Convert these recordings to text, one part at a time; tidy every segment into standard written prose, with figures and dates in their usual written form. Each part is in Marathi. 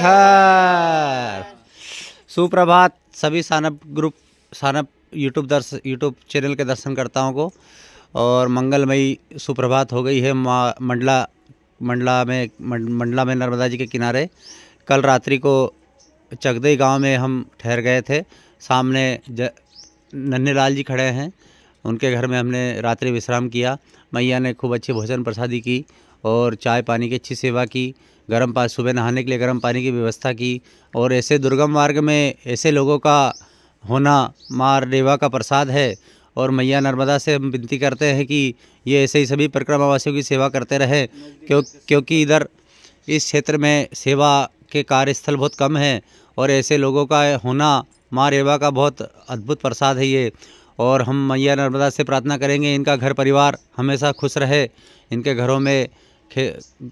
हर। सुप्रभात सभी सानप यूट्यूब चैनल के दर्शनकर्ताओं को, और मंगलमयी सुप्रभात हो गई है मंडला में नर्मदा जी के किनारे। कल रात्रि को चकदई गांव में हम ठहर गए थे। सामने नन्हे लाल जी खड़े हैं, उनके घर में हमने रात्रि विश्राम किया। मैया ने खूब अच्छी भोजन प्रसादी की और चाय पानी की अच्छी सेवा की। गर्म पानी, सुबह नहाने के लिए गर्म पानी की व्यवस्था की। और ऐसे दुर्गम मार्ग में ऐसे लोगों का होना माँ रेवा का प्रसाद है। और मैया नर्मदा से हम विनती करते हैं कि ये ऐसे ही सभी परिक्रमावासियों की सेवा करते रहे, क्योंकि इधर इस क्षेत्र में सेवा के कार्यस्थल बहुत कम है और ऐसे लोगों का होना माँ रेवा का बहुत अद्भुत प्रसाद है ये। और हम मैया नर्मदा से प्रार्थना करेंगे इनका घर परिवार हमेशा खुश रहे, इनके घरों में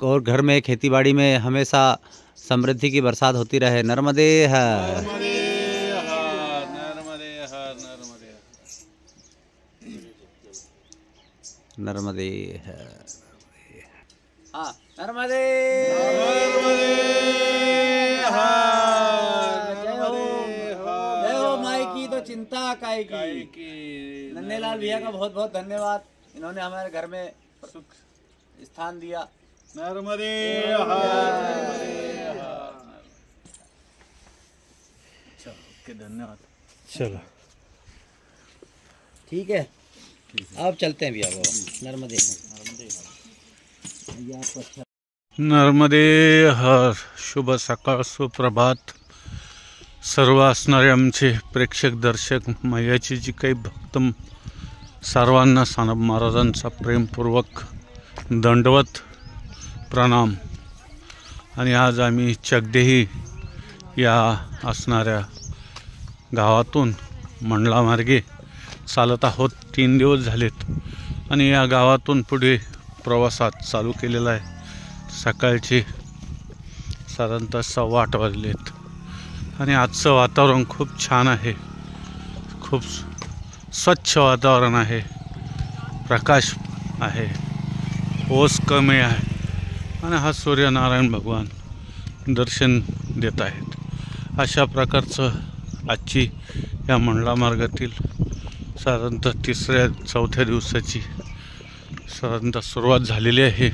और घर में खेती बाड़ी में हमेशा समृद्धि की बरसात होती रहे। नर्मदे हर। नर्मदे हर। हाँ, नर्मदे जय हो माई की तो चिंता काय की। नन्हे लाल भैया का बहुत बहुत धन्यवाद, इन्होंने हमारे घर में सुख स्थान दिया। नर्मदे धन्यवाद। चलो ठीक है, अब चलते हैं भैया। नर्मदे नर्मदे हर। शुभ सकाळ, सुप्रभात सर्व असणारे आमचे प्रेक्षक दर्शक मैयाची जी काही भक्त सर्वांना सानप महाराजांचा प्रेमपूर्वक दंडवत प्रणाम। आणि आज आम्ही चकदेही या असणाऱ्या गावातून मंडला मार्गे चालत आहोत। 3 दिवस झालेत आणि या गावातून पुढे प्रवासात चालू केलेला आहे। सकाळचे साधारणतः 8:15 वाजलेत आणि आजचं वातावरण खूप छान आहे, खूप स्वच्छ वातावरण आहे, प्रकाश आहे, ओस कमी आहे आणि हा सूर्यनारायण भगवान दर्शन देत आहेत। अशा प्रकारचं आजची या मंडला मार्गातील साधारणतः 3-4थ्या दिवसाची साधारणतः सुरुवात झालेली आहे।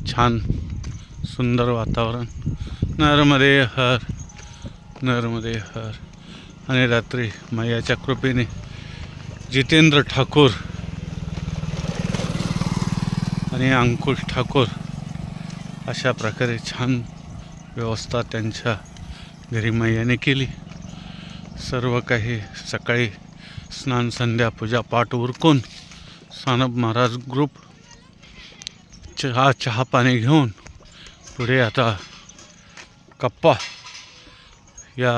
छान सुंदर वातावरण। नर्मदे हर, नर्मदे हर। आणि रात्री मैयाच्या कृपेने जितेंद्र ठाकूर आणि अंकुश ठाकूर अशा प्रकारे छान व्यवस्था त्यांच्या घरी मैयाने केली। सर्व काही सकाळी स्नान संध्या पूजापाठ उरकून सानप महाराज ग्रुप चहा पाणी घेऊन पुढे आता कप्पा या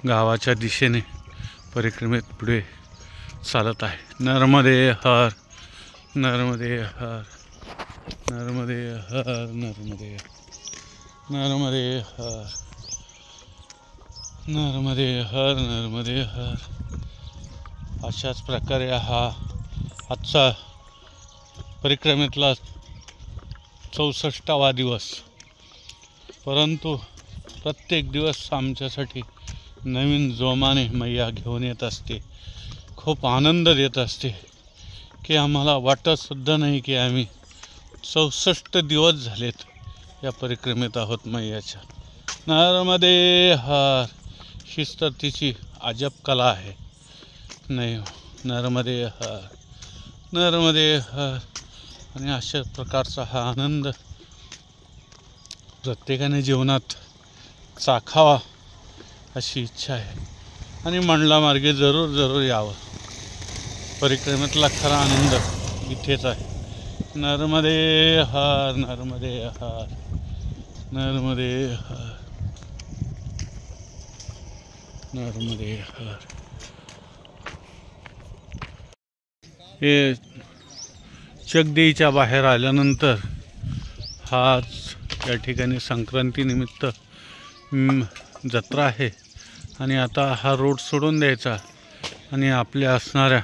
गावाच्या दिशेने परिक्रमेत पुढे चालत आहे। नर्मदे हर, नर्मदे हर, नर्मदे हर, नर्मदे नर्मदे हर, नर्मदे हर, नर्मदे हर। अशाच प्रकारे हा आजचा परिक्रमेतला 64वा दिवस। परंतु प्रत्येक दिवस आमच्यासाठी नवीन जोमाने मैया घेऊन येत असते, खूप आनंद देत असते की आम्हाला वाटतसुद्धा नाही की आम्ही 64 दिवस झालेत या परिक्रमेत आहोत मैयाच्या। नर्मदे हर। हीच तर तिची अजब कला आहे, नाही नर्मदे हर, नर्मदे हर। आणि अशा प्रकारचा हा आनंद प्रत्येकाने जीवनात चाखावा अशी इच्छा आहे आणि मंडला मार्गे जरूर यावं। परिक्रमेतला खरा आनंद इथेच आहे। नर्मदे हर, नर्मदे हर, नर्मदे हर, नर्मदे हर। हे चकदेईच्या बाहेर आल्यानंतर हा या ठिकाणी संक्रांतीनिमित्त जत्रा आहे आणि आता हा रोड सोडून द्यायचा आणि आपल्या असणाऱ्या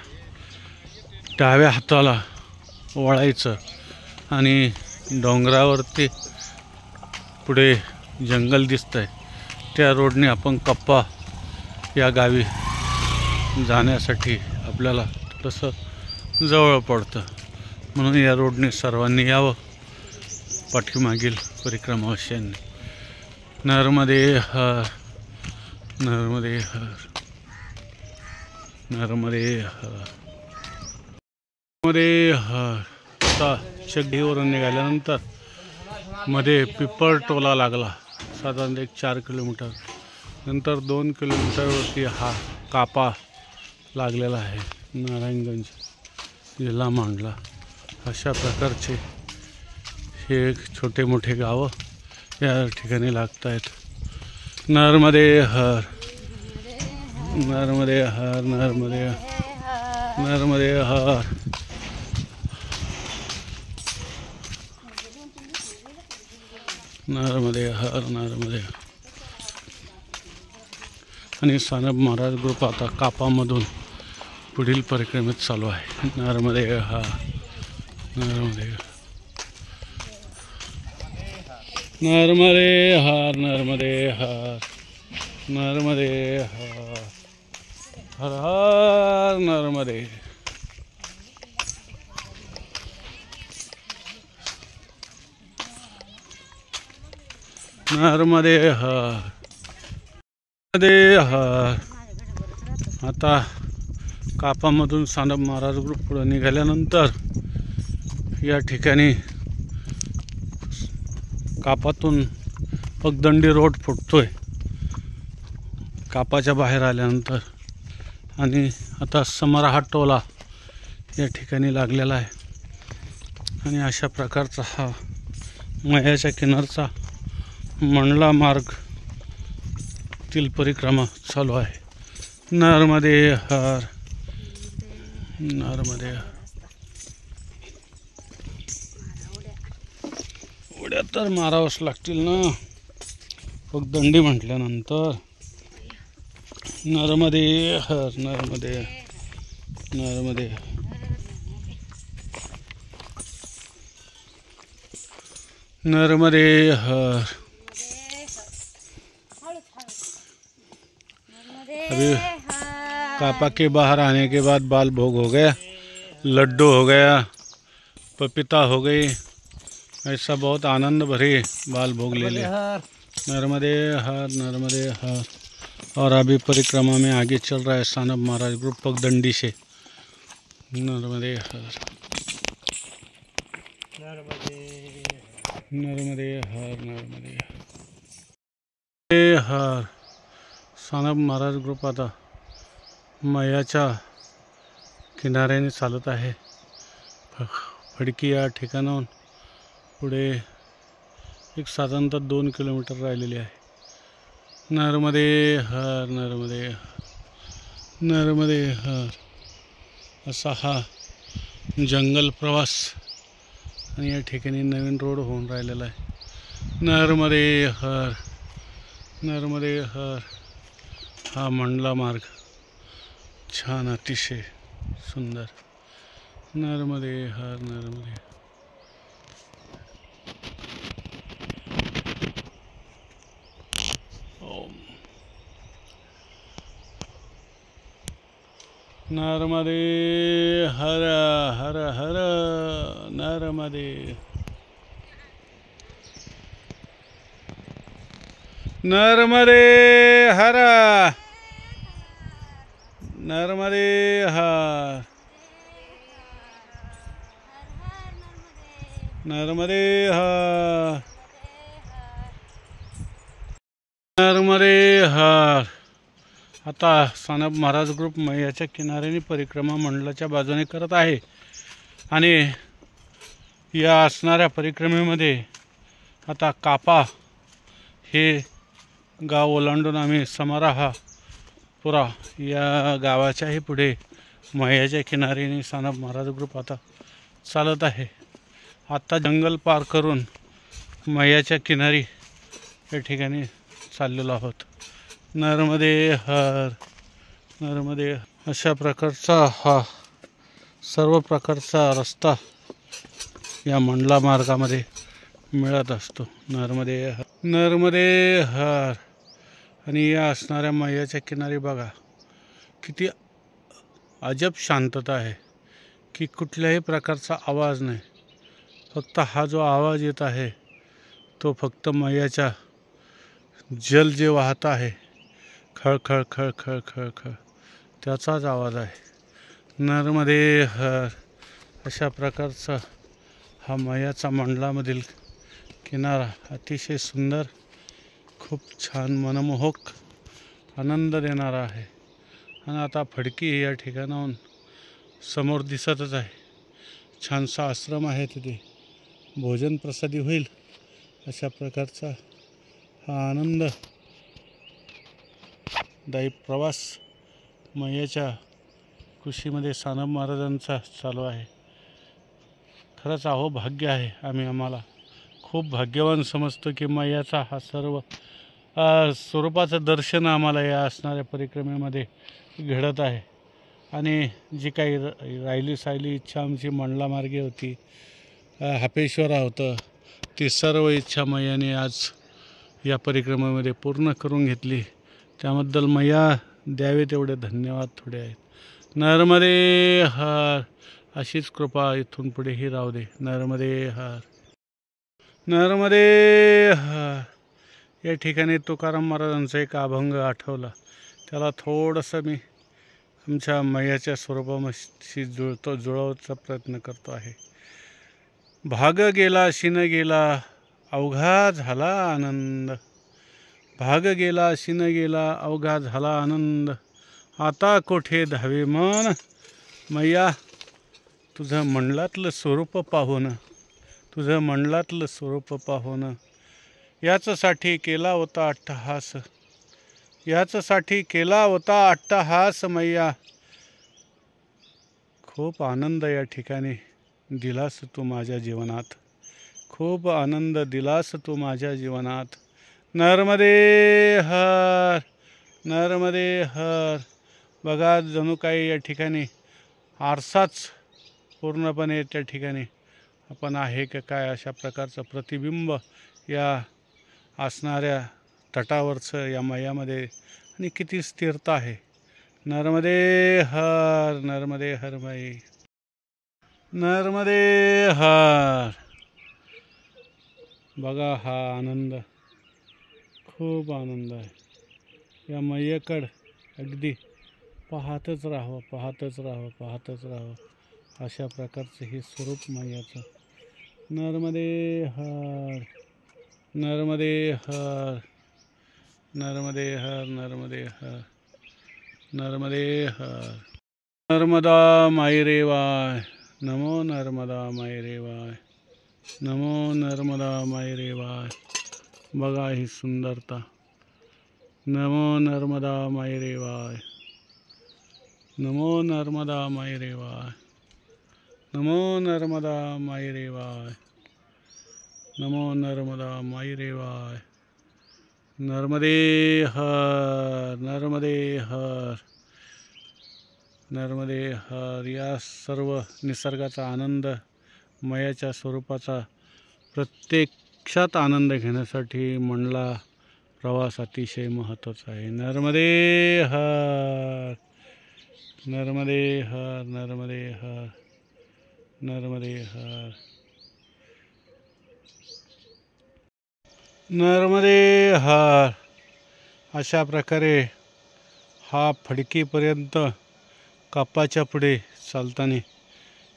डाव्या हाताला वळायचं आणि डोंगरावरती पुढे जंगल दिसतंय त्या रोडने आपण कप्पा या गावी जाण्यासाठी आपल्याला थोडंसं जवळ पडतं, म्हणून या रोडने सर्वांनी यावं पाठीमागील परिक्रमावासियांनी. नर्मदे हर, नर्मदे हर, नर्मदे हर, नर्मदे हर. आता चगडीवरून निघाल्यानंतर मध्ये पिपळ टोला लागला, साधारण 4 किलोमीटर. नंतर 2 किलोमीटरवरती हा कापा लागलेला आहे. नारायणगंज जिल्हा मांडला अशा प्रकारचे हे छोटे मोठे गावं या ठिकाणी लागत आहेत. नर्मदे हर, नर्मदे हर, नर्मदे नर्मदे हर. नर्मदे हर, नर्मदे. आणि सानप महाराज ग्रुप आता कापामधून पुढील परिक्रमेत चालू आहे. नर्मदे हर, नर्मदे, नर्मदे हर, नर्मदे हर, नर्मदे हर, हर हर नर्मदे. नर्मदे हर, नर्मदे हर. आता कापामधून सानप महाराज ग्रुप पुढे निघाल्यानंतर या ठिकाणी कापातून पगदंडी रोड फुटतोय कापाच्या बाहेर आल्यानंतर. आणि आता समरा टोला या ठिकाणी लागलेला आहे. आणि अशा प्रकारचा हा मह्याच्या किनारचा मंडला मार्ग तील परिक्रमा चालू आहे. नर्मदे हर, नर्मदे हर. उड्या तर मारावंच लागतील ना पगदंडी म्हटल्यानंतर. नर्मदे हर, नर्मदे, नर्मदे, नर्मदे हर. अभी कापा के बाहर आने के बाद बाल भोग हो गया, लड्डू हो गया, पपीता हो गई, ऐसा बहुत आनंद भरे बाल भोग ले लिया. नर्मदे हर, नर्मदे हर. और अभी परिक्रमा में आगे चल रहा है सानप महाराज ग्रुप पगदंडी से. नर्मदे हर, नर्मदे हर, नर्मदे हर. सानप महाराज ग्रुप आता मह्याच्या किनाऱ्याने चालत आहे. फडकी या ठिकाणाहून पुढे एक साधारणतः 2 किलोमीटर राहिलेली आहे. नर्मदे हर, नर्मदे हर, नर्मदे हर. असा हा जंगल प्रवास आणि या ठिकाणी नवीन रोड होऊन राहिलेला आहे. नर्मदे हर, नर्मदे हर. हा मंडला मार्ग छान, अतिशय सुंदर. नर्मदे हर, नर्मदे. ओम. नर्मदे हर, हर हर नर्मदे. नर्मदे हर, नर्मदे हर, नर्मदे हर, नर्मदे हर. आता सानप महाराज ग्रुप मह्याच्या किनाऱ्याने परिक्रमा मंडलाच्या बाजूने करत आहे. आणि या असणाऱ्या परिक्रमेमध्ये आता कापा हे गाव ओलांडून आम्ही समरा हा पुरा या गावाच्याही पुढे मह्याच्या किनाऱ्याने सानप महाराज ग्रुप आता चालत आहे. आता जंगल पार करून मह्याच्या किनारी या ठिकाणी चाललेलो आहोत. नर्मदे हर, नर्मदे. अशा प्रकारचा हा सर्व प्रकारचा रस्ता या मंडला मार्गामध्ये मिळत असतो. नर्मदे हर. नर्मदे हर. आणि या असणाऱ्या मैयाच्या किनारी बघा किती अजब शांतता आहे की कुठल्याही प्रकारचा आवाज नाही. फक्त हा जो आवाज येत आहे तो फक्त मैयाच्या जल जे वाहत आहे खळ खळ खळ खळ खळ खळ त्याचाच आवाज आहे. नर्मदे हर. अशा प्रकारचा हा मैयाचा मंडलामधील किनारा अतिशय सुंदर, खूप छान, मनमोहक, आनंद देणारा आहे. आणि आता फडकी या ठिकाणाहून समोर दिसतच आहे. छानसा आश्रम आहे, तिथे भोजन प्रसादी होईल अशा प्रकारचा हा आनंददायी प्रवास मैयाच्या कुशीमध्ये सानप महाराजांचा चालू आहे. खरंच अहो भाग्य आहे. आम्हाला खूप भाग्यवान समजतो की मैयाचा हा सर्व स्वरूपाचं दर्शन आम्हाला या असणाऱ्या परिक्रमेमध्ये घडत आहे. आणि जी काही राहिली सायली इच्छा आमची मंडलामार्गे होती, हापेश्वरा होतं, ती सर्व इच्छा मैयाने आज या परिक्रमेमध्ये पूर्ण करून घेतली. त्याबद्दल मैया द्यावे तेवढे धन्यवाद थोडे आहेत. नर्मदे हर. अशीच कृपा इथून पुढेही राहू दे. नर्मदे हर. नर्मदे हर. या ठिकाणी तुकाराम महाराजांचा एक अभंग आठवला, त्याला थोडंसं मी आमच्या मैयाच्या स्वरूपाशी जुळवायचा प्रयत्न करतो आहे. भाग गेला शिन गेला अवघा झाला आनंद. भाग गेला शिन गेला अवघा झाला आनंद. आता कोठे धावे मन मैया तुझं मंडलातलं स्वरूप पाहून, तुझं मंडलातलं स्वरूप पाहून. याचसाठी केला होता अट्टहास, याचसाठी केला होता अट्टहास मैया. खूप आनंद या ठिकाणी दिलास तू माझ्या जीवनात, खूप आनंद दिलास तू माझ्या जीवनात. नर्मदे हर. नर्मदे हर. बघा जणू काही या ठिकाणी आरसाच पूर्णपणे त्या ठिकाणी आपण आहे का काय अशा प्रकारचं प्रतिबिंब या असणाऱ्या तटावरचं या मैयामध्ये. आणि किती स्थिरता आहे. नर्मदे हर. नर्मदे हर माई. नर्मदे हर. बघा हा आनंद, खूप आनंद आहे. या मैयाकडं अगदी पाहतच राहावं, पाहतच राहावं, पाहतच राहावं अशा प्रकारचं हे स्वरूप मैयाचं. नर्मदे हर. नर्मदे हर. नर्मदे हर. नर्मदे हर. नर्मदे हर. नर्मदा माई रे वाय. नमो नर्मदा माई रे वाय. नमो नर्मदा माई रे वाय. बघा ही सुंदरता. नमो नर्मदा माई रे वाय. नमो नर्मदा माई रे वाय. नमो नर्मदा माई रे वाय. नमो नर्मदा माई रे वाय. नर्मदे हर. नर्मदे हर. नर्मदे हर. या सर्व निसर्गाचा आनंद, मैयाच्या स्वरूपाचा प्रत्यक्षात आनंद घेण्यासाठी मंडला प्रवास अतिशय महत्त्वाचा आहे. नर्मदे हर. नर्मदे हर. नर्मदे हर. नर्मदे हर. नर्मदे हर. अशा प्रकारे हा फडकीपर्यंत कापाच्या पुढे चालताना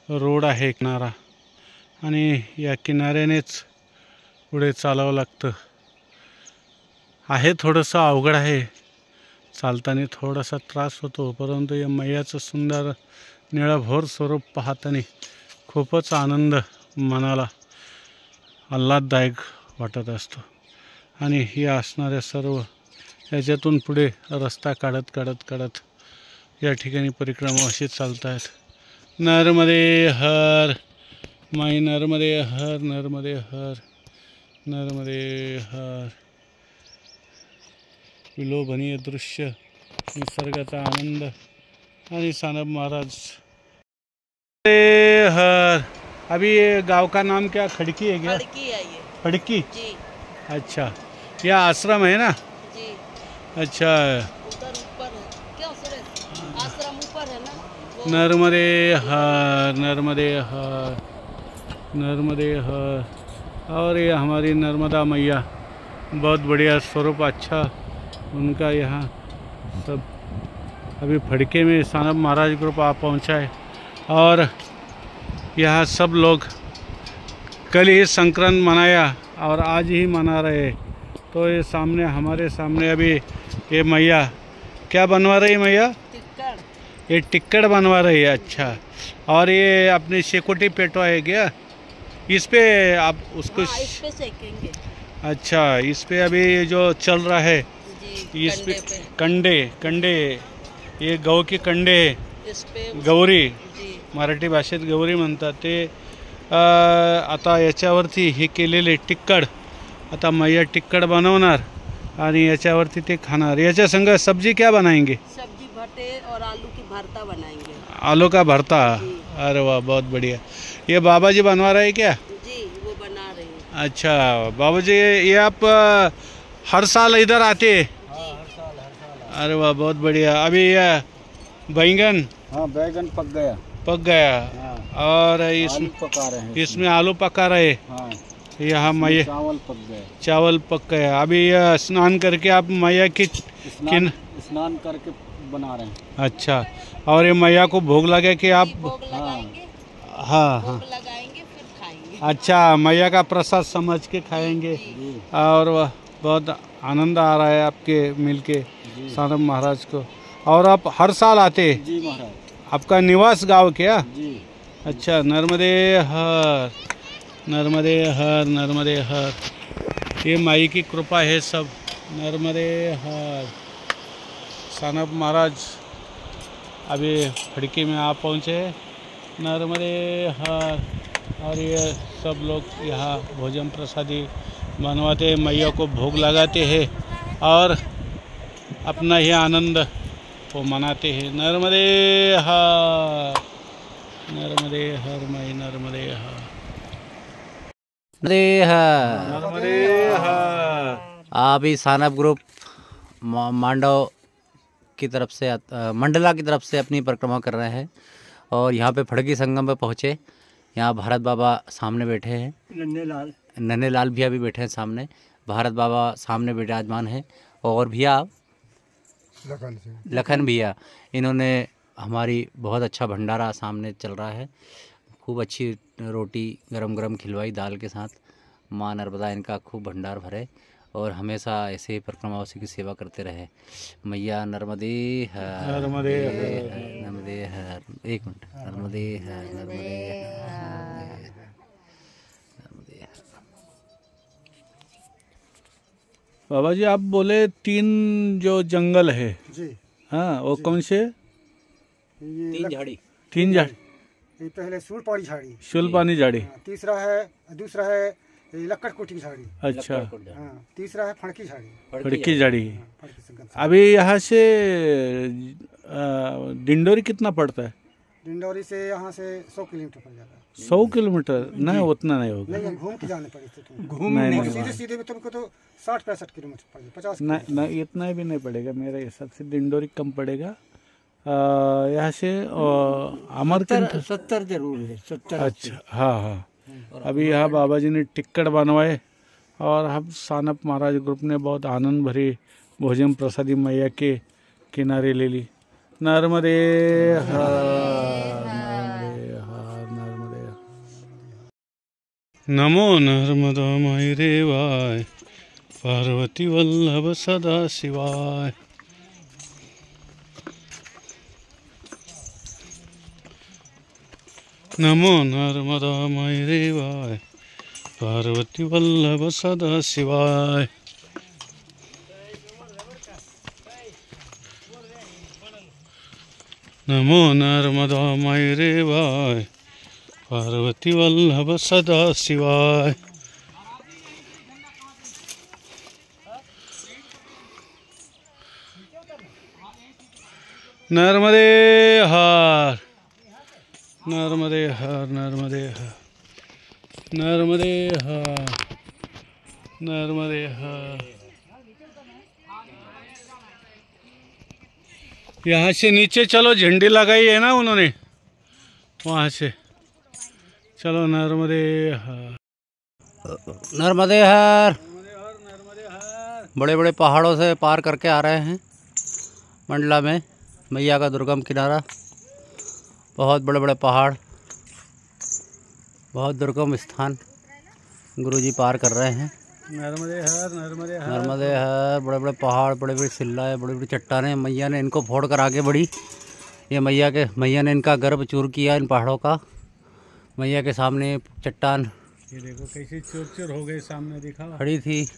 रोड आहे किनारा, आणि या किनाऱ्यानेच पुढे चालावं लागतं. आहे थोडंसं अवघड आहे, चालताना थोडासा त्रास होतो, परंतु या मैयाचं सुंदर निळाभोर स्वरूप पाहताना खूपच आनंद मनाला आल्हाददायक वाटत असतो. आणि ही असणाऱ्या सर्व याच्यातून पुढे रस्ता काढत काढत काढत या ठिकाणी परिक्रमा अशी चालत आहेत. नर्मदे हर माई. नर्मदे हर. नर्मदे हर. नर्मदे हर. विलोभनीय दृश्य, निसर्गाचा आनंद आणि सानप महाराज. हर. अभी ये गांव का नाम क्या खड़की है क्या? खड़की है ये। खड़की. जी। अच्छा, ये आश्रम है ना? जी अच्छा। उधर ऊपर है क्या सुरेश? आश्रम ऊपर है ना वो। नर्मदे हर, नर्मदे हर, नर्मदे हर। और ये हमारी नर्मदा मैया, बहुत बढ़िया स्वरूप, अच्छा उनका यहाँ सब। अभी फड़के में सानप महाराज ग्रुप आ पहुँचा है और यहाँ सब लोग कल ही संक्रांत मनाया और आज ही मना रहे हैं। तो ये सामने, हमारे सामने अभी ये मैया क्या बनवा रही है? मैया टिक्कर ये टिक्कड़ बनवा रही है। अच्छा, और ये अपनी शेकोटी पेटवा है क्या? इस पे आप उसको हाँ, इस पे सेकेंगे अच्छा, इस पे अभी जो चल रहा है जी। इस पे कंडे कंडे, कंडे, ये गौ के कंडे, इस पे गौरी, जी मराठी भाषेत गौरी म्हणतात ते। आता याच्यावरती हे केलेले टिक्कड, आता मैया टिक्कड बनवणार आणि याच्यावरती ते खाणार। याच्या संग सब्जी क्या बनाएंगे? सब्जी भटे और आलू की भरता बनाएंगे आलू का भरता। जी। अरे वाह, बहुत बढ़िया। ये बाबा जी बनवा रहे हैं क्या? जी वो बना रहे हैं। अच्छा बाबा जी, ये आप हर साल इधर आते हैं? हाँ, हर साल। अरे वाह, बहुत बढ़िया। अभी ये बैंगन हाँ, बैगन पक गया। पक गया हाँ, और आलू पका रहे हैं इसमें आलू पका रहे। हाँ, यहाँ मैया चावल पक गए। चावल पक गया। अभी यह स्नान करके आप मैया की किन स्नान करके बना रहे हैं। अच्छा, और ये मैया को भोग लगे कि आप? भोग लगाएंगे, हाँ हाँ। भोग लगाएंगे फिर खाएंगे। अच्छा, मैया का प्रसाद समझ के खाएंगे। जी और वह बहुत आनंद आ रहा है आपके मिलके सानप महाराज को। और आप हर साल आते? जी महाराज। आपका निवास गांव क्या? जी। अच्छा, नर्मदे हर, नर्मदे हर, नर्मदे हर। ये माई की कृपा है सब। नर्मदे हर। सानप महाराज अभी फड़की में आ पहुँचे। नर्मदे हर। और ये सब लोग यहाँ भोजन प्रसादी बनवाते हैं, मैया को भोग लगाते हैं और अपना ही आनंद वो मनाते हैं। नर्मदे हर, नर्मदे हर माई, नर्मदे हर, नर्मदे हर। नर्मदे हर। अभी सानप ग्रुप मांडव की तरफ से मंडला की तरफ से अपनी परिक्रमा कर रहे हैं और यहाँ पे फड़की संगम पे पहुँचे। यहाँ भारत बाबा सामने बैठे हैं, नन्हे लाल भैया भी बैठे हैं सामने, भारत बाबा सामने विराजमान है और भैया लखन भैया, इन्होंने हमारी बहुत अच्छा भंडारा सामने चल रहा है। खूब अच्छी रोटी गरम गरम खिलवाई दाल के साथ। माँ नर्मदा इनका खूब भंडार भरे और हमेशा ऐसे ही परिक्रमावासी की सेवा करते रहे। मैया नर्मदे हर, नर्मदे हर। नर्मदे हर। एक मिनट, नर्मदे हर, नर्मदे हर, नर्मदे हर। बाबा जी, आप बोले 3 जो जंगल है, जी। हाँ, वो कौन से? ये 3 झाड़ी। 3 झाड़ी। ये पहले सूरपाड़ी झाड़ी, शुलपानी झाड़ी। हाँ, तीसरा है, दूसरा है ये लक्कड़कोटी झाड़ी, अच्छा, हाँ, तीसरा है फड़की झाड़ी, फड़की झाड़ी। फड़की संगम। अभी यहाँ से डिंडोरी कितना पड़ता है? डिंडौरी से यहाँ से 100 किलोमीटर पड़ जाता है। 100 किलोमीटर? नहीं, उतना नहीं होगा। नहीं, हम घूम के जाने पड़े थे तो। नहीं, और नहीं, सीधे सीधे में तुमको तो 60-65 किलोमीटर पड़ जाए, 50 नहीं, नहीं, इतना भी नहीं पड़ेगा मेरे हिसाब से। डिंडोरी कम पड़ेगा यहाँ से। अमरकंटक 70 जरूर है, 70। अच्छा, हाँ हाँ। अभी यहाँ बाबा जी ने टिक्कड़ बनवाए और हम सानप महाराज ग्रुप ने बहुत आनंद भरी भोजन प्रसादी मैया के किनारे ले ली। नर्मदे हर, नर्मदे हर, नर्मदे हर। नमो नर्मदा माई रेवाय, पार्वती वल्लभ सदा शिवाय। नमो नर्मदा माई रेवाय, पार्वती वल्लभ सदा शिवाय। नमो नर्मदा माई रेवाय, पार्वती वल्लभ सदा शिवाय। नर्मदे हर, नर्मदे हर, नर्मदे हर, नर्मदे हर, नर्मदे हर। यहाँ से नीचे चलो, झंडी लगाई है ना उन्होंने वहाँ से। चलो नर्मदे हर। नर्मदे हर। बड़े बड़े पहाड़ों से पार करके आ रहे हैं मंडला में, मैया का दुर्गम किनारा। बहुत बड़े बड़े पहाड़, बहुत दुर्गम स्थान गुरुजी पार कर रहे हैं। नर्मदे हर, नर्मदे हर, नर्मदे हर। बड़े बड़े पहाड़, बड़े बड़े सिल्लाएँ, बड़ी बड़ी चट्टानें। मैया ने इनको फोड़ कर आगे बढ़ी। ये मैया ने इनका गर्भ चूर किया, इन पहाड़ों का। मैया के सामने चट्टान ये देखो कैसी चूर चूर हो गई, सामने दिखा खड़ी थी।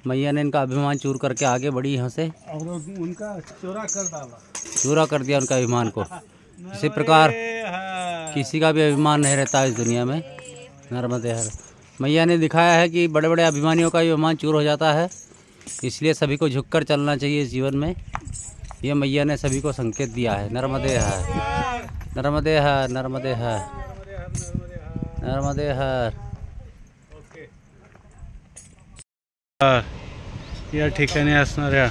मैया ने इनका अभिमान चूर करके आगे बढ़ी यहाँ से, और उनका चूरा कर डाला, चूरा कर दिया उनका अभिमान को। इसी प्रकार हर। किसी का भी अभिमान नहीं रहता इस दुनिया में। नर्मदे हर। मैया ने दिखाया है कि बड़े बड़े अभिमानियों का भी अभिमान चूर हो जाता है, इसलिए सभी को झुककर चलना चाहिए इस जीवन में। ये मैया ने सभी को संकेत दिया है। नर्मदे हर, नर्मदे हर, नर्मदे हर, नर्मदे हर। या ठिकाणी असणाऱ्या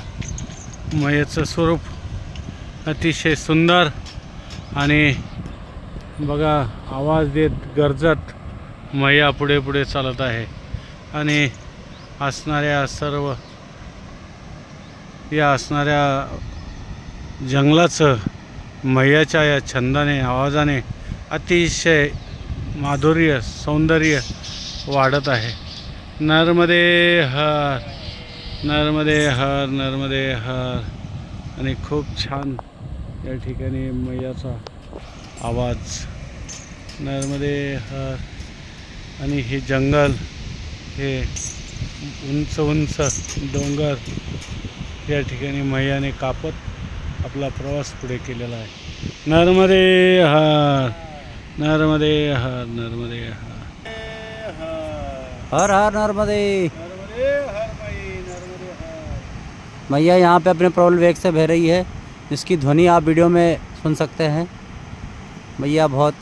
मैयाचं स्वरूप अतिशय सुंदर आणि बघा आवाज देत गरजत मैया पुढे पुढे चालत आहे आणि असणाऱ्या सर्व या असणाऱ्या जंगलाचं मैयाच्या या छंदाने आवाजाने अतिशय माधुर्य सौंदर्य वाढत आहे। नर्मदे हर, नर्मदे हर, नर्मदे हर। आणि खूप छान या ठिकाणी मैयाचा आवाज। नर्मदे हर। आणि हे जंगल, हे उंच उंच डोंगर या ठिकाणी मैयाने कापत आपला प्रवास पुढे केलेला आहे। नर्मदे हर, नर्मदे हर, नर्मदे हर, हर हर नर्मदे। नर्मदे हर माई, नर्मदे हर। मैया यहाँ पे अपने प्रबल वेग से बह रही है, जिसकी ध्वनि आप वीडियो में सुन सकते हैं। मैया बहुत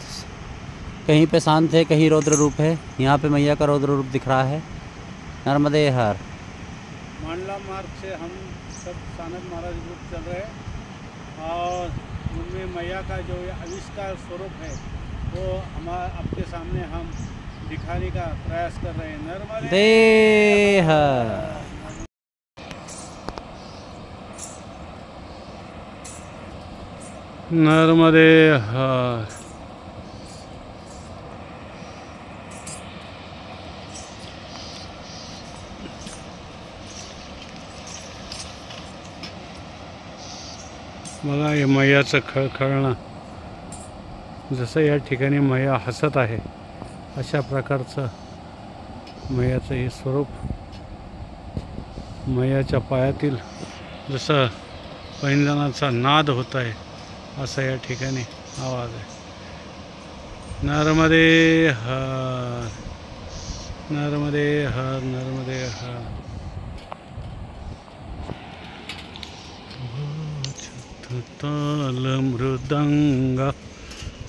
कहीं पे शांत है, कहीं रौद्र रूप है। यहाँ पे मैया का रौद्र रूप दिख रहा है। नर्मदे हर। मंडला मार्ग से हम सब सानक महाराज ग्रुप चल रहे हैं और उनमें मैया का जो आविष्कार स्वरूप है वो आपके सामने हम दिखाने का प्रयास कर रहे हैं। नर्मदे हर। नर्मदे हर। बघा हे मैयाचं खळखळणं, जसं या ठिकाणी मैया हसत आहे अशा प्रकारचं मैयाचं हे स्वरूप। मैयाच्या पायातील जसं पैंजणाचा नाद होत आहे असा या ठिकाणी आवाज आहे। नर्मदे हर, नर्मदे हर, नर्मदे हर। ताल मृदंग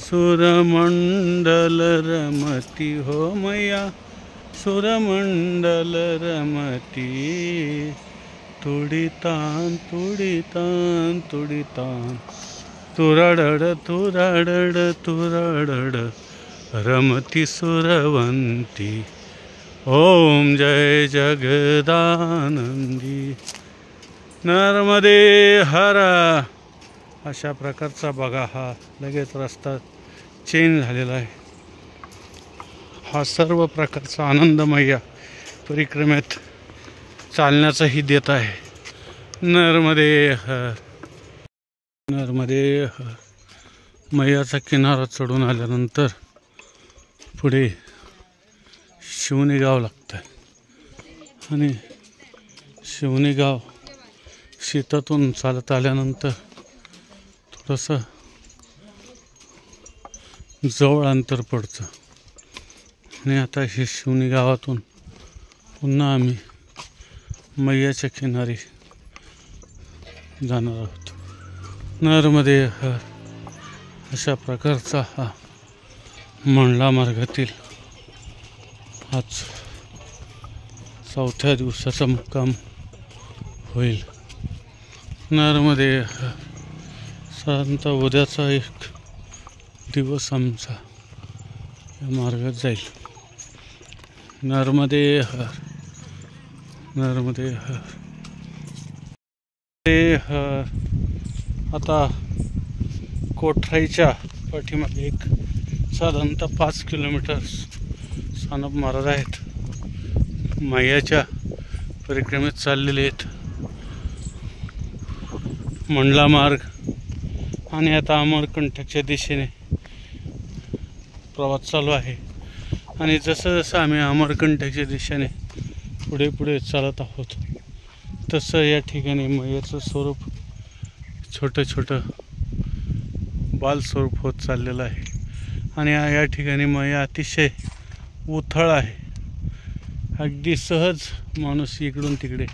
सुरमंडल रमती हो मैया, सुरमंडल रमती। तुडितान तुडितान तुडितान, तुरडड तुरडड तुरडड रमती सुरवंती। ओम जय जगदानंदी। नर्मदे हर। अशा प्रकारचा बघा हा लगेच रस्ता चेंज झालेला आहे। हा सर्व प्रकारचा आनंद मैया परिक्रमेत चालण्याचाही देत आहे। नर्मदे हर, नर्मदे हर। मैयाचा किनारा चढून आल्यानंतर पुढे शिवणी गाव लागतं आणि शिवणी गाव शेतातून चालत आल्यानंतर थोडंसं जवळ अंतर पडतं आणि आता हे शिवणी गावातून पुन्हा आम्ही मैयाच्या किनारी जाणार आहोत। नर्मदे हर। अशा प्रकारचा हा मंडला मार्गातील आज 4थ्या दिवसाचा मुक्काम होईल। नर्मदे हर। साधारणतः उद्याचा एक दिवस आमचा या मार्गात जाईल. नर्मदे हर, नर्मदे हर, हर. आता कोठराईच्या पाठीमागे एक साधारणतः 5 किलोमीटर सानप महाराज आहेत. मैयाच्या परिक्रमेत चाललेले आहेत. मंडला मार्ग आणि आता अमरकंटकच्या दिशेने प्रवास चालू आहे. आणि जसं जसं आम्ही अमरकंटकच्या दिशेने पुढे पुढे चालत आहोत तसं या ठिकाणी मैयाचं स्वरूप छोटं छोटं बालस्वरूप होत चाललेलं आहे. आणि या ठिकाणी मैया अतिशय उथळ आहे. अगदी सहज माणूस इकडून तिकडे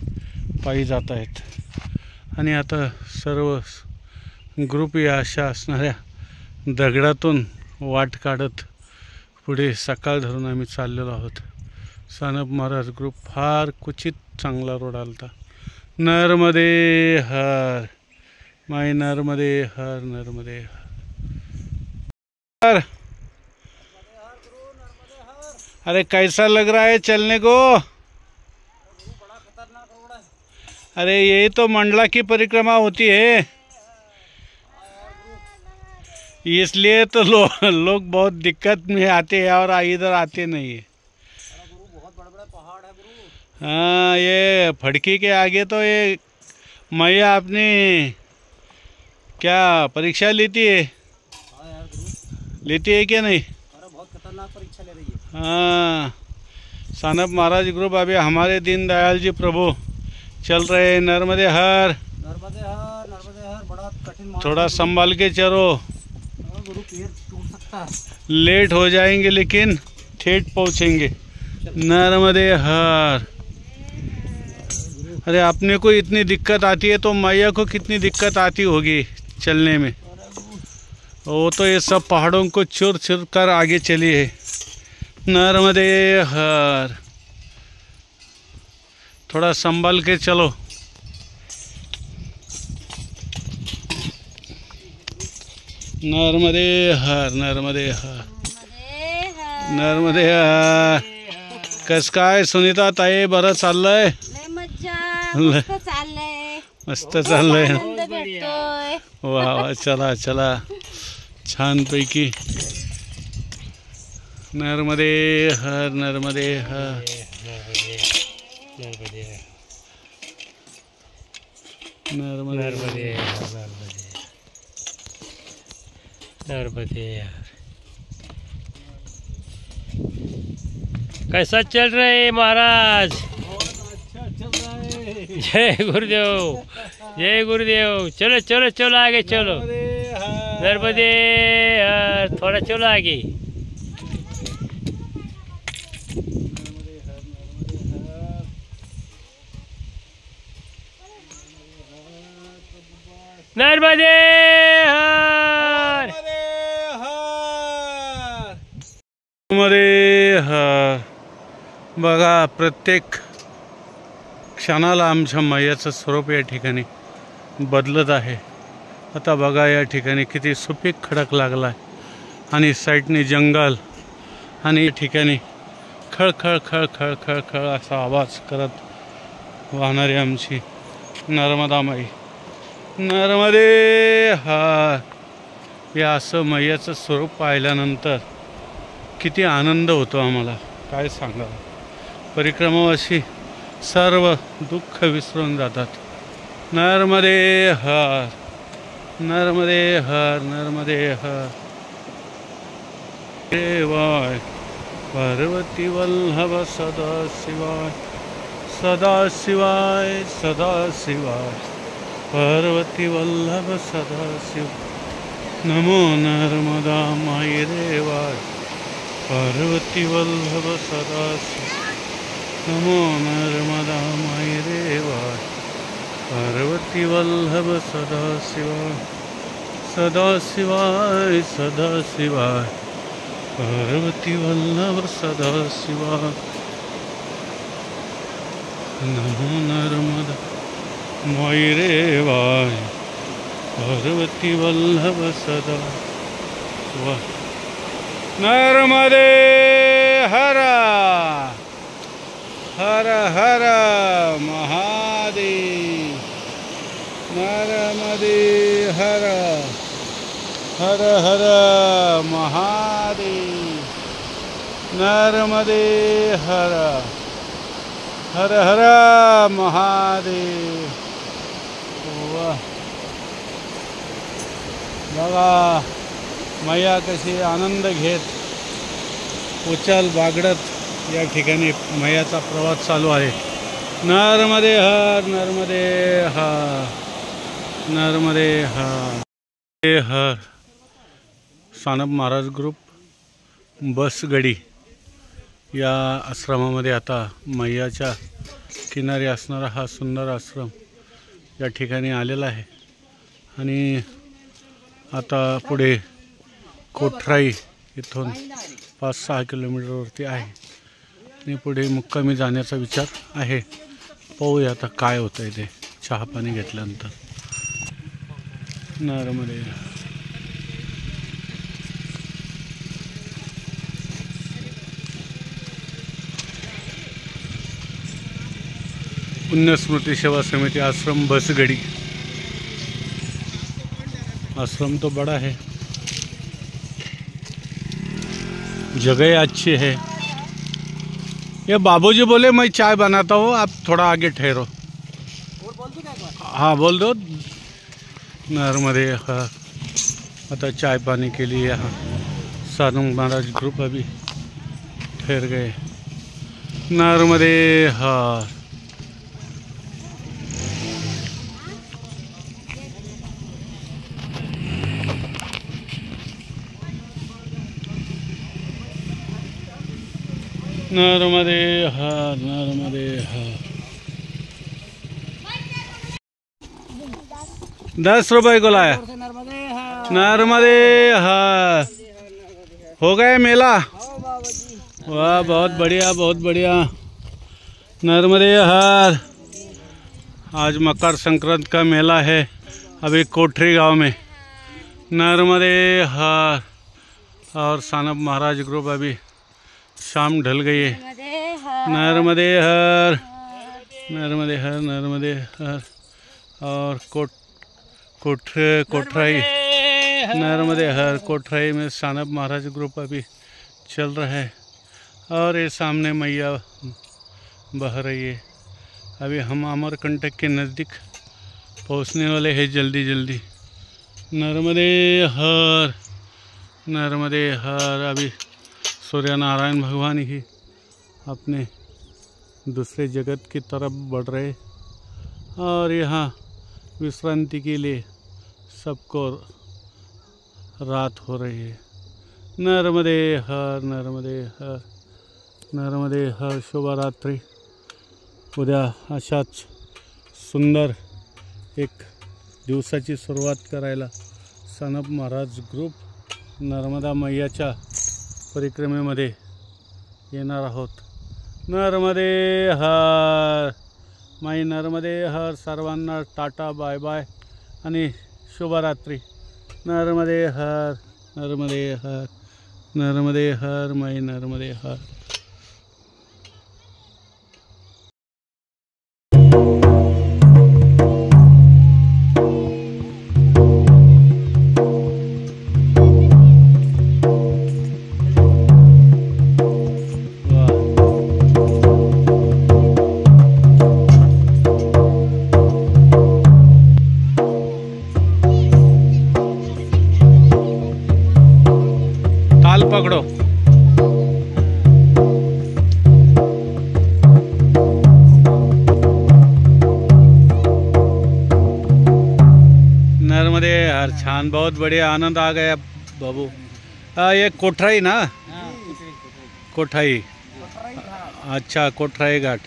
पायी जात आहेत. आणि आता सर्व ग्रुप या अशा असणाऱ्या दगडातून वाट काढत पुढे सकाळ धरून आम्ही चाललेलो आहोत. सानप महाराज ग्रुप फार क्वचित चांगला रोड आलता. नर्मदे हर, माय नर्मदे हर, नर्मदे हर. अरे कैसा लग रहा है चलने को? अरे यही तो मंडला की परिक्रमा होती है, इसलिए तो लोग बहुत दिक्कत में आते हैं और इधर आते नहीं है. हाँ, ये फड़की के आगे तो ये मैया अपनी क्या परीक्षा लेती है, लेती है क्या नहीं? बहुत खतरनाक परीक्षा ले रही है. हाँ, सानप महाराज ग्रुप अभी हमारे दीनदयाल जी प्रभु चल रहे हैं. नर्मदे हर, नर्मदे हर, नर्मदे हर. बड़ा कठिन मार्ग. थोड़ा संभाल के चलो, गुरु पैर टूट सकता है. लेट हो जाएंगे लेकिन ठेठ पहुँचेंगे. नर्मदे हर. अरे अपने को इतनी दिक्कत आती है तो मैया को कितनी दिक्कत आती होगी चलने में. वो तो ये सब पहाड़ों को चुर चुर कर आगे चली है. नर्मदे हर. थोड़ा संभल के चलो. नर्मदे हर, नर्मदे हर, नर्मदे हर. कस काय सुनीता ताई, बरं चाललंय? मस्त चाललंय. वा वा, चला चला, छानपैकी. नर्मदे हर, नर्मदे हर, नर्मदे नर्मदे. कैसा चल रहा है महाराज? जय गुरुदेव, जय गुरुदेव. चलो चलो चलो आगे चलो. नर्मदे हर. थोड़ा चलो आगे. नर्मदे हर, नर्मदे हर. बघा, प्रत्येक क्षणाला आमच्या मैयाचं स्वरूप या ठिकाणी बदलत आहे. आता बघा, या ठिकाणी किती सुपीक खडक लागला आहे आणि साईडने जंगल आणि या ठिकाणी खळखळ खळखळ खळखळ असा आवाज करत वाहणारी आमची नर्मदा माई. नर्मदे हर. या असं मैयाचं स्वरूप पाहिल्यानंतर किती आनंद होतो आम्हाला, काय सांगावं. परिक्रमावासी सर्व दुःख विसरून जातात. नर्मदे हर, नर्मदे हर, नर्मदे हर. देवाय पार्वती वल्लभ सदा शिवाय, सदा शिवाय, सदा शिवाय. पार्वती वल्लभ सदा शिव. नमो नर्मदा माई देवाय. पार्वती वल्लभ सदा शिव. नमो नर्मदा माई देवाय. पार्वती वल्लभ सदा शिवाय, सदा शिवाय, सदा शिवाय. पार्वती वल्लभ सदा शिवाय. नमो नर्मदा माई देवाय. पार्वती वल्लभ सदा। वाह। नर्मदे हर हर हर महादेव। नर्मदे हर हर हर महादेव। नर्मदे हर हर हर महादेव। वाह। बघा मैया कशी आनंद घेत उचल बागडत या ठिकाणी मैयाचा प्रवास चालू आहे। नर्मदे हर नर्मदे हर नर्मदे हर हर। सानप महाराज ग्रुप बस गडी या आश्रमामध्ये आता मैयाच्या किनारी असणारा हा सुंदर आश्रम या ठिकाणी आलेला आहे। आणि आता पुढे कोठराई इथून 5-6 किलोमीटरवरती आहे आणि पुढे मुक्कामी जाण्याचा विचार आहे। पाहूया आता काय होतं आहे ते चहा पाणी घेतल्यानंतर। नर्मदे पुण्यस्मृति सेवा समिति आश्रम बसगड़ी। आश्रम तो बड़ा है, जगह अच्छी है। ये बाबूजी बोले मैं चाय बनाता हूँ, आप थोड़ा आगे ठहरो। हाँ बोल दो। नर्मदे हर। अतः चाय पानी के लिए यहाँ सानप महाराज ग्रुप अभी ठहर गए। नर्मदे हर। नर्मदे हर नर्मदे हर। 10 रुपए को लाया। नर्मदे हर। हो गए मेला। वाह बहुत बढ़िया बहुत बढ़िया। नर्मदे हर। आज मकर संक्रांति का मेला है अभी कोठरी गांव में। नर्मदे हर। और सानप महाराज ग्रुप अभी शाम ढल गई है। नर्मदे हर नर्मदे हर नर्मदे हर। और कोठराई नर्मदे हर कोठराई में सानप महाराज ग्रुप अभी चल रहा है। और ये सामने मैया बह रही है। अभी हम अमरकंटक के नज़दीक पहुंचने वाले हैं जल्दी जल्दी। नर्मदे हर नर्मदे हर। अभी सूर्य नारायण भगवान ही अपने दूसरे जगत की तरफ बढ़ रहे और यहाँ विश्रांति के लिए सबको रात हो रही है। नर्मदे हर नर्मदे हर नर्मदे हर। शुभ रात्री। उद्या अशाच सुंदर एक दिवसाची सुरुवात करायला सानप महाराज ग्रुप नर्मदा मैयाच्या परिक्रमेमध्ये येणार आहोत। नर्मदे हर। माई नर्मदे हर। सर्वांना टाटा बाय बाय आणि शुभरात्री। नर्मदे हर नर्मदे हर नर्मदे हर। माई नर्मदे हर। पकड़ो। नर्मदे हर। छान बहुत बढ़िया आनंद आ गया बाबू। ये कोठराई ना कोठाई। अच्छा कोठराई घाट।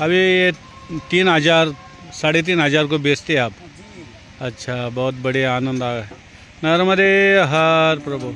अभी ये 3000 3,500 को बेचते आप। अच्छा बहुत बढ़िया आनंद आ गया। नर्मदे हर प्रभु।